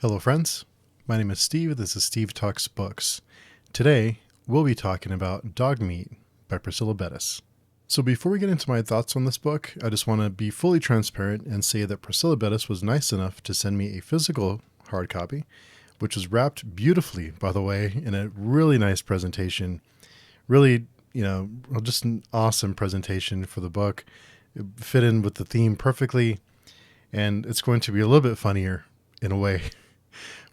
Hello, friends. My name is Steve. This is Steve Talks Books. Today, we'll be talking about Dog Meat by Priscilla Bettis. So, before we get into my thoughts on this book, I just want to be fully transparent and say that Priscilla Bettis was nice enough to send me a physical hard copy, which was wrapped beautifully, by the way, in a really nice presentation. Really, just an awesome presentation for the book. It fit in with the theme perfectly, and it's going to be a little bit funnier in a way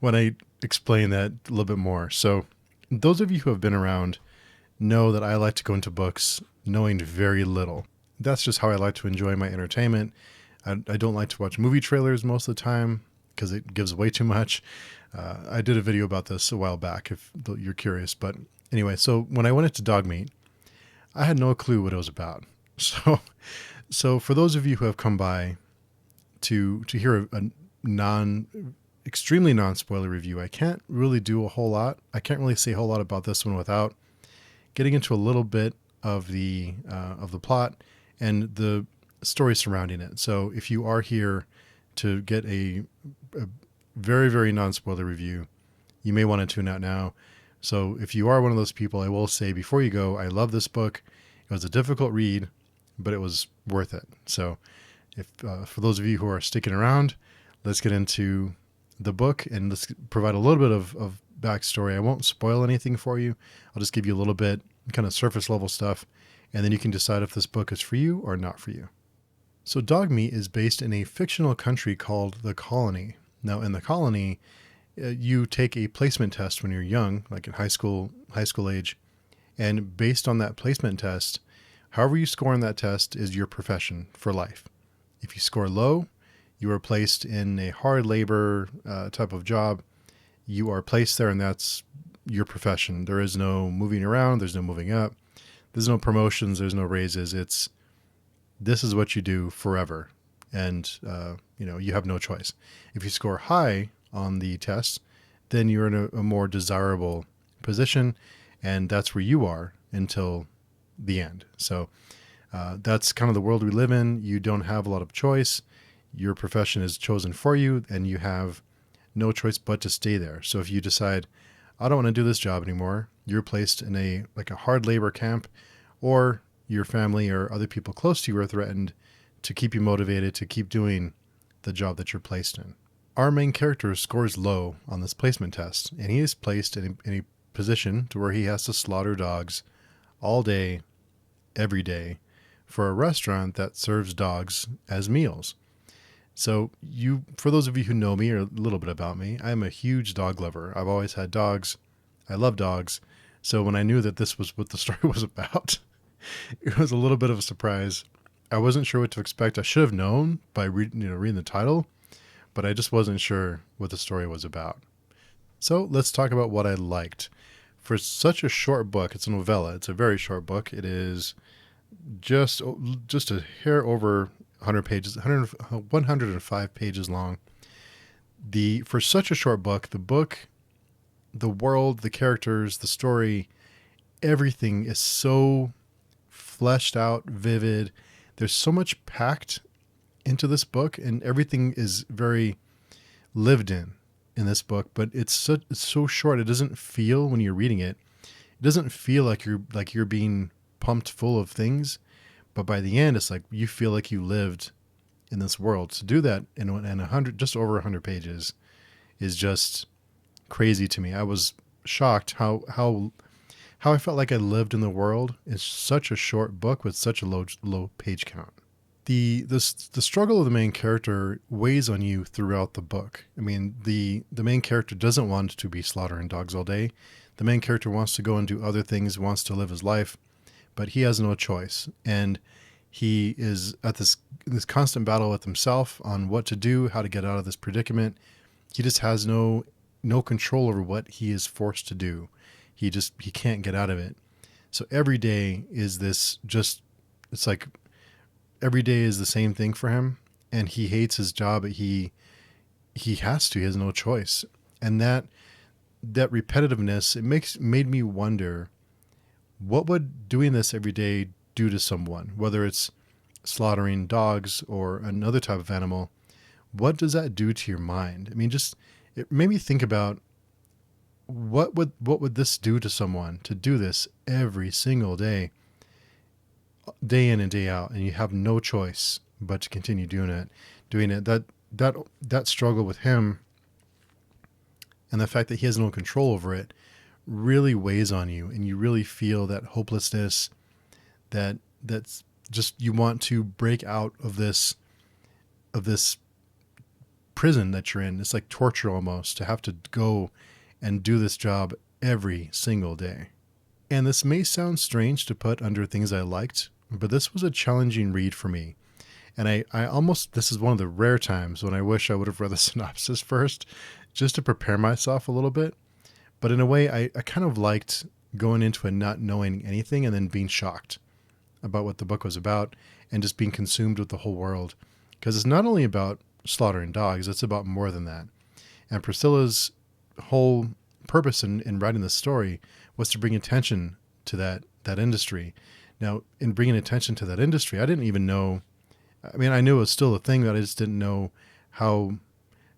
when I explain that a little bit more. So those of you who have been around know that I like to go into books knowing very little. That's just how I like to enjoy my entertainment. I don't like to watch movie trailers most of the time because it gives away too much. I did a video about this a while back if you're curious. But anyway, so when I went into Dog Meat, I had no clue what it was about. So for those of you who have come by to hear a extremely non-spoiler review, I can't really do a whole lot. I can't really say a whole lot about this one without getting into a little bit of the plot and the story surrounding it. So if you are here to get a very, very non-spoiler review, you may want to tune out now. So if you are one of those people, I will say before you go, I love this book. It was a difficult read, but it was worth it. So if for those of you who are sticking around, let's get into the book and let's provide a little bit of backstory. I won't spoil anything for you. I'll just give you a little bit, kind of surface level stuff, and then you can decide if this book is for you or not for you. So Dog Meat is based in a fictional country called the Colony. Now in the Colony, you take a placement test when you're young, like in high school age, and based on that placement test, however you score on that test is your profession for life. If you score low, you are placed in a hard labor type of job. You are placed there, and that's your profession. There is no moving around. There's no moving up. There's no promotions. There's no raises. This is what you do forever, and you have no choice. If you score high on the test, then you're in a more desirable position, and that's where you are until the end. So that's kind of the world we live in. You don't have a lot of choice. Your profession is chosen for you, and you have no choice but to stay there. So if you decide, I don't want to do this job anymore, you're placed in a hard labor camp, or your family or other people close to you are threatened to keep you motivated to keep doing the job that you're placed in. Our main character scores low on this placement test, and he is placed in a position to where he has to slaughter dogs all day, every day, for a restaurant that serves dogs as meals. So for those of you who know me or a little bit about me, I'm a huge dog lover. I've always had dogs. I love dogs. So when I knew that this was what the story was about, it was a little bit of a surprise. I wasn't sure what to expect. I should have known by reading the title, but I just wasn't sure what the story was about. So let's talk about what I liked. For such a short book, it's a novella. It's a very short book. It is just a hair over 100 pages, 105 pages long. For such a short book, the world, the characters, the story, everything is so fleshed out, vivid. There's so much packed into this book, and everything is very lived in this book. But it's so short. It doesn't feel, when you're reading it, it doesn't feel like you're being pumped full of things. But by the end, it's like you feel like you lived in this world. To do that in 100, just over 100 pages, is just crazy to me. I was shocked how I felt like I lived in the world in such a short book with such a low page count. The struggle of the main character weighs on you throughout the book. I mean, the main character doesn't want to be slaughtering dogs all day. The main character wants to go and do other things, wants to live his life, but he has no choice. And he is at this constant battle with himself on what to do, how to get out of this predicament. He just has no control over what he is forced to do. He can't get out of it. So every day is it's like every day is the same thing for him, and he hates his job, but he has no choice. And that repetitiveness, it made me wonder, what would doing this every day do to someone, whether it's slaughtering dogs or another type of animal? What does that do to your mind? I mean, just it made me think about what would this do to someone to do this every single day, day in and day out, and you have no choice but to continue doing it. That struggle with him and the fact that he has no control over it really weighs on you, and you really feel that hopelessness, that's just, you want to break out of this prison that you're in. It's like torture almost to have to go and do this job every single day. And this may sound strange to put under things I liked, but this was a challenging read for me. And I almost, this is one of the rare times when I wish I would have read the synopsis first, just to prepare myself a little bit. But in a way, I kind of liked going into it not knowing anything and then being shocked about what the book was about and just being consumed with the whole world. Because it's not only about slaughtering dogs, it's about more than that. And Priscilla's whole purpose in writing this story was to bring attention to that industry. Now, in bringing attention to that industry, I didn't even know, I mean, I knew it was still a thing, but I just didn't know how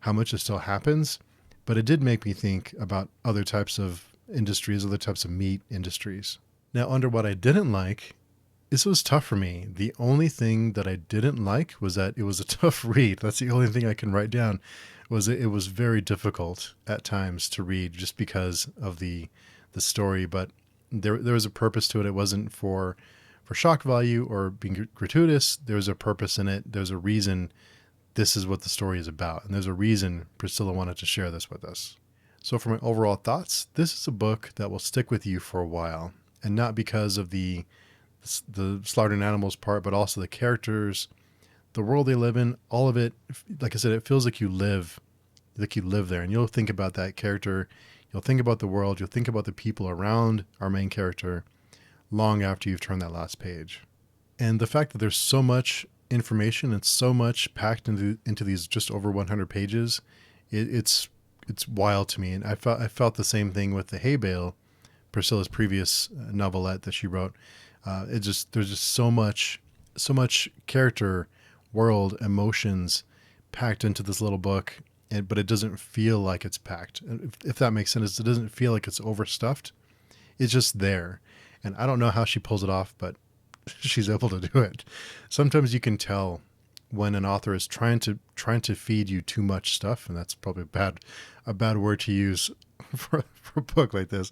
much it still happens. But it did make me think about other types of industries, other types of meat industries. Now, under what I didn't like, this was tough for me. The only thing that I didn't like was that it was a tough read. That's the only thing I can write down. It was very difficult at times to read just because of the story. But there was a purpose to it. It wasn't for shock value or being gratuitous. There was a purpose in it. There's a reason this is what the story is about. And there's a reason Priscilla wanted to share this with us. So for my overall thoughts, this is a book that will stick with you for a while. And not because of the slaughtering animals part, but also the characters, the world they live in, all of it. Like I said, it feels like you live there, and you'll think about that character. You'll think about the world. You'll think about the people around our main character long after you've turned that last page. And the fact that there's so much information and so much packed into these just over 100 pages, it's wild to me. And I felt the same thing with the Hay Bale, Priscilla's previous novelette that she wrote. There's just so much character, world, emotions packed into this little book, but it doesn't feel like it's packed. If that makes sense, it doesn't feel like it's overstuffed. It's just there. And I don't know how she pulls it off, but she's able to do it. Sometimes you can tell when an author is trying to feed you too much stuff, and that's probably a bad word to use for a book like this.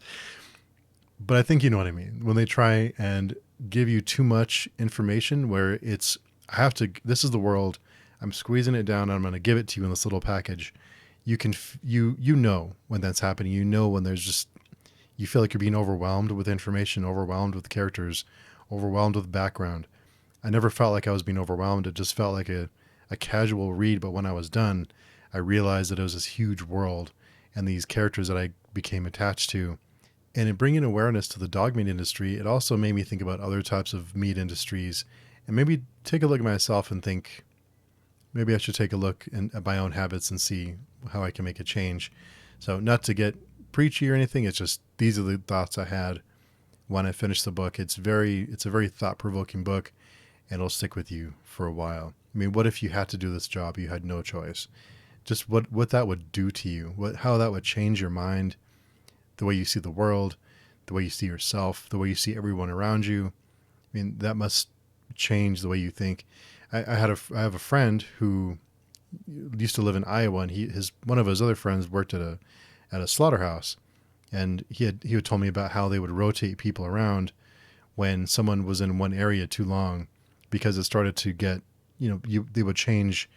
But I think you know what I mean. When they try and give you too much information where this is the world, I'm squeezing it down and I'm going to give it to you in this little package. You know when that's happening. You know when you feel like you're being overwhelmed with information, overwhelmed with characters, overwhelmed with background. I never felt like I was being overwhelmed. It just felt like a casual read. But when I was done, I realized that it was this huge world and these characters that I became attached to. And in bringing awareness to the dog meat industry, it also made me think about other types of meat industries and maybe take a look at myself and think, maybe I should take a look at my own habits and see how I can make a change. So not to get preachy or anything, it's just, these are the thoughts I had when I finished the book. It's a very thought-provoking book, and it'll stick with you for a while. I mean, what if you had to do this job, you had no choice? Just what that would do to you, how that would change your mind, the way you see the world, the way you see yourself, the way you see everyone around you. I mean, that must change the way you think. I have a friend who used to live in Iowa, and one of his other friends worked at a slaughterhouse, and he had told me about how they would rotate people around when someone was in one area too long, because it started to get, they would change.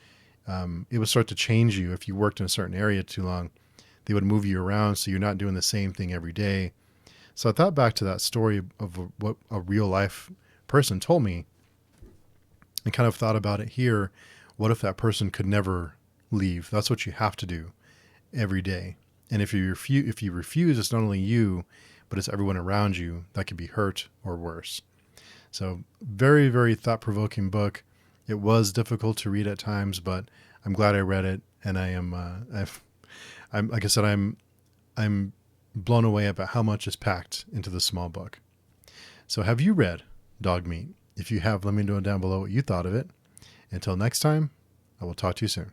It would start to change you if you worked in a certain area too long. They would move you around so you're not doing the same thing every day. So I thought back to that story of what a real life person told me, and kind of thought about it here. What if that person could never leave? That's what you have to do every day. And if you refuse, it's not only you, but it's everyone around you that could be hurt or worse. So very, very thought-provoking book. It was difficult to read at times, but I'm glad I read it. And I'm like I said, I'm blown away about how much is packed into this small book. So have you read Dog Meat? If you have, let me know down below what you thought of it. Until next time, I will talk to you soon.